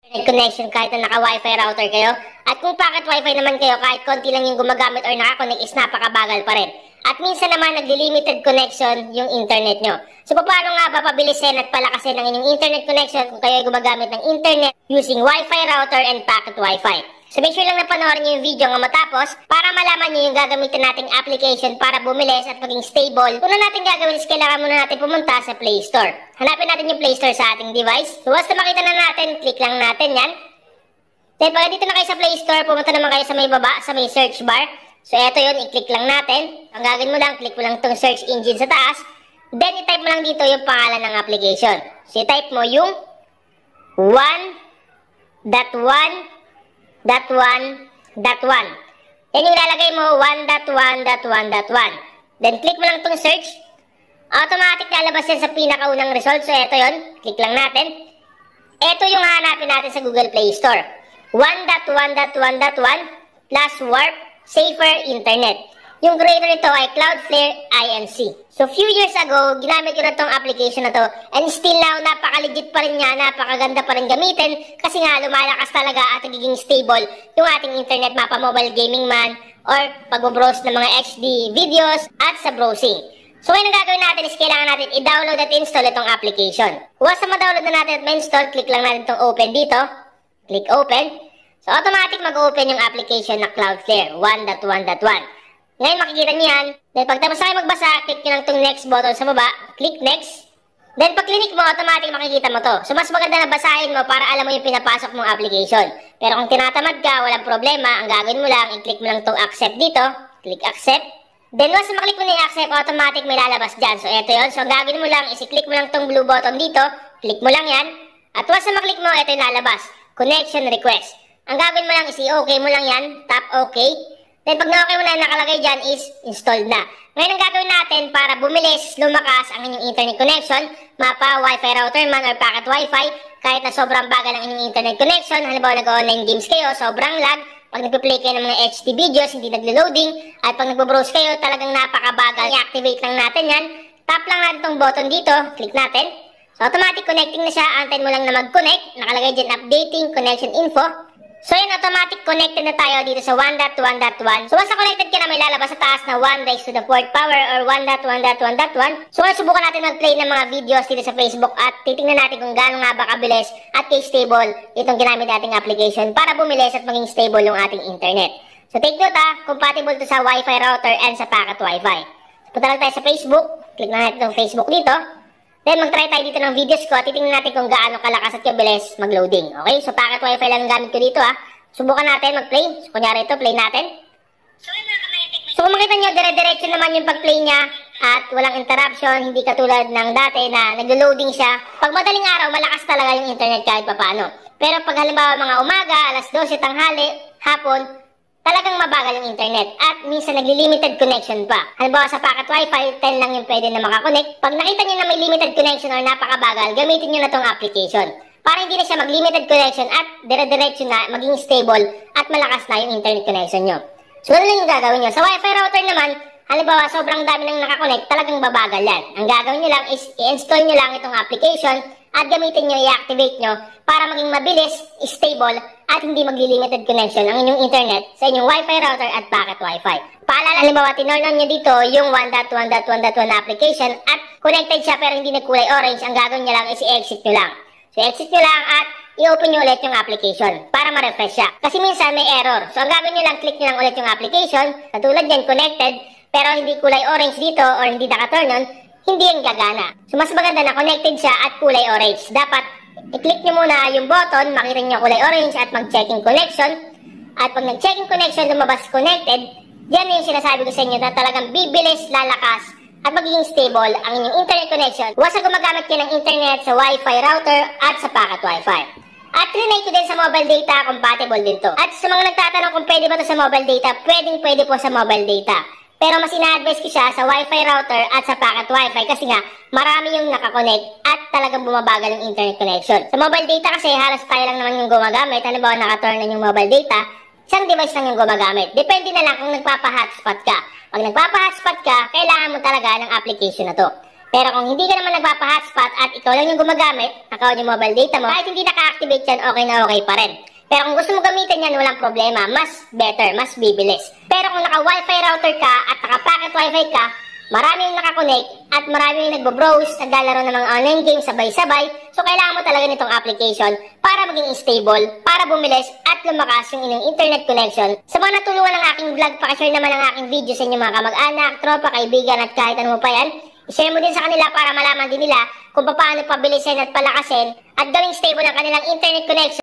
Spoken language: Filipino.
internet connection kahit na naka-wifi router kayo. At kung packet wifi naman kayo, kahit konti lang yung gumagamit or nakakonect is napakabagal pa rin. At minsan naman nagli-limited connection yung internet nyo. So paano nga ba pabilisin at palakasin ang inyong internet connection kung kayo ay gumagamit ng internet using wifi router and packet wifi? So make sure lang na panoorin nyo yung video nga matapos para malaman nyo yung gagamitin nating application para bumilis at maging stable. Una natin gagawin is kailangan muna natin pumunta sa Play Store. Hanapin natin yung Play Store sa ating device. So once na makita na natin, click lang natin yan. Then pag dito na kayo sa Play Store, pumunta naman kayo sa may baba, sa may search bar. So eto yun, i-click lang natin. Ang gagawin mo lang, click mo lang itong search engine sa taas. Then i-type mo lang dito yung pangalan ng application. So i-type mo yung 1.1.1.1. Yan yung lalagay mo 1.1.1.1. Then click mo lang itong search. Automatic lalabas yan sa pinakaunang result. So eto yun, click lang natin. Eto yung hahanapin natin sa Google Play Store. 1.1.1.1 plus Warp Safer Internet. Yung creator nito ay Cloudflare Inc. So few years ago, ginamit ko na tong application na to, and still now, napaka-legit pa rin niya, napakaganda pa rin gamitin kasi nga lumalakas talaga at nagiging stable yung ating internet mapa mobile gaming man or pag-browse ng mga HD videos at sa browsing. So ngayon ang gagawin natin is kailangan natin i-download at install itong application. Once na ma-download na natin at ma-install, click lang natin itong open dito. Click open. So automatic mag-open yung application na Cloudflare 1.1.1. Ngayon makikita niyo yan. Then pagtapos na kayo magbasa, click nyo lang itong next button sa baba. Click next. Then pag click mo, automatic makikita mo to. So mas maganda na basahin mo para alam mo yung pinapasok mong application. Pero kung tinatamad ka, walang problema. Ang gagawin mo lang, i-click mo lang itong accept dito. Click accept. Then once na maklik mo na i-accept, automatic may lalabas dyan. So eto yun. So ang gagawin mo lang is i-click mo lang itong blue button dito. Click mo lang yan. At once na maklik mo, eto yung lalabas. Connection request. Ang gagawin mo lang is i-okay mo lang yan. Tap okay. Then pag na-okay mo na nakalagay dyan is installed na. Ngayon ang gagawin natin para bumilis, lumakas ang inyong internet connection, mapa, wifi router man or packet wifi, kahit na sobrang bagal ang inyong internet connection, halimbawa nag-online games kayo, sobrang lag, pag nagpa-play kayo ng mga HD videos, hindi naglo-loading, at pag nagpo-browse kayo, talagang napakabagal. I-activate lang natin yan. Tap lang natin itong button dito, click natin. So automatic connecting na siya, antayin mo lang na mag-connect, nakalagay dyan updating connection info. So yun, automatic connected na tayo dito sa 1.1.1. So once na connected ka na, may lalabas sa taas na 1 raised to the 4th power or 1.1.1.1. So ngayon subukan natin mag-play ng mga videos dito sa Facebook at titingnan natin kung gaano nga ba kabilis at stable itong ginamit nating application para bumilis at maging stable yung ating internet. So take note compatible to sa Wi-Fi router and sa packet Wi-Fi. So punta lang tayo sa Facebook, click na natin itong Facebook dito. Then mag-try tayo dito ng videos ko at titingnan natin kung gaano kalakas at kabilis mag-loading. Okay, so packet wifi lang ang gamit ko dito Subukan natin mag-play. So kunyari ito, play natin. So kung makita nyo, dire-diretso naman yung pag-play niya at walang interruption, hindi katulad ng dati na nag-loading siya. Pag madaling araw, malakas talaga yung internet kahit papaano. Pero pag halimbawa mga umaga, alas 12, tanghali, hapon, talagang mabagal yung internet at minsan nagli-limited connection pa. Halimbawa sa packet wifi, 10 lang yung pwede na makakonect. Pag nakita nyo na may limited connection or napakabagal, gamitin nyo na tong application. Para hindi na siya mag-limited connection at dire-diretso na maging stable at malakas na yung internet connection nyo. So ano lang yung gagawin nyo? Sa wifi router naman, halimbawa sobrang dami nang nakakonect, talagang babagal yan. Ang gagawin nyo lang is i-install nyo lang itong application at gamitin nyo, i-activate nyo para maging mabilis, stable, at hindi magli-limited connection ang inyong internet sa inyong wifi router at packet wifi. Paalala, halimbawa, tinorn nyo dito yung 1.1.1.1 application at connected siya pero hindi nagkulay orange. Ang gagawin nyo lang is i-exit nyo lang. So, exit nyo lang at i-open nyo ulit yung application para ma-refresh siya. Kasi minsan may error. So, ang gagawin nyo lang, click nyo lang ulit yung application. Katulad yan, connected, pero hindi kulay orange dito or hindi naka-turn on, hindi yung gagana. So, mas maganda na connected siya at kulay orange. Dapat, i-click nyo muna yung button, makita nyo kulay orange at mag-checking connection. At pag nag-checking connection, lumabas connected, yan yung sinasabi ko sa inyo na talagang bibilis, lalakas, at magiging stable ang inyong internet connection. Once na gumagamit kayo ng internet sa Wi-Fi router at sa packet Wi-Fi. At trinay ko din sa mobile data, compatible din to. At sa mga nagtatanong kung pwede ba to sa mobile data, pwede po sa mobile data. Pero mas ina-advise ko siya sa Wi-Fi router at sa packet Wi-Fi kasi nga marami yung nakakonect at talagang bumabagal yung internet connection. Sa mobile data kasi halos tayo lang naman yung gumagamit. Halimbawa naka-turn na yung mobile data, isang device lang yung gumagamit. Depende na lang kung nagpapa-hotspot ka. Pag nagpapa-hotspot ka, kailangan mo talaga ng application na to. Pero kung hindi ka naman nagpapa-hotspot at ikaw lang yung gumagamit, account yung mobile data mo, kahit hindi naka-activate yan, okay na okay pa rin. Pero kung gusto mo gamitin yan, walang problema. Mas better, mas bibilis. Pero kung naka-wifi router ka at naka-packet wifi ka, marami yung nakakonect at marami yung nagbo-browse, naglalaro ng mga online games sabay-sabay. So kailangan mo talaga nitong application para maging stable, para bumilis at lumakas yung inyong internet connection. Sa mga natulungan ng aking vlog, pakishare naman ang aking video sa inyong mga kamag-anak, tropa, kaibigan at kahit ano mo pa yan. I-share mo din sa kanila para malaman din nila kung paano pabilisin at palakasin at gawing stable ang kanilang internet connection.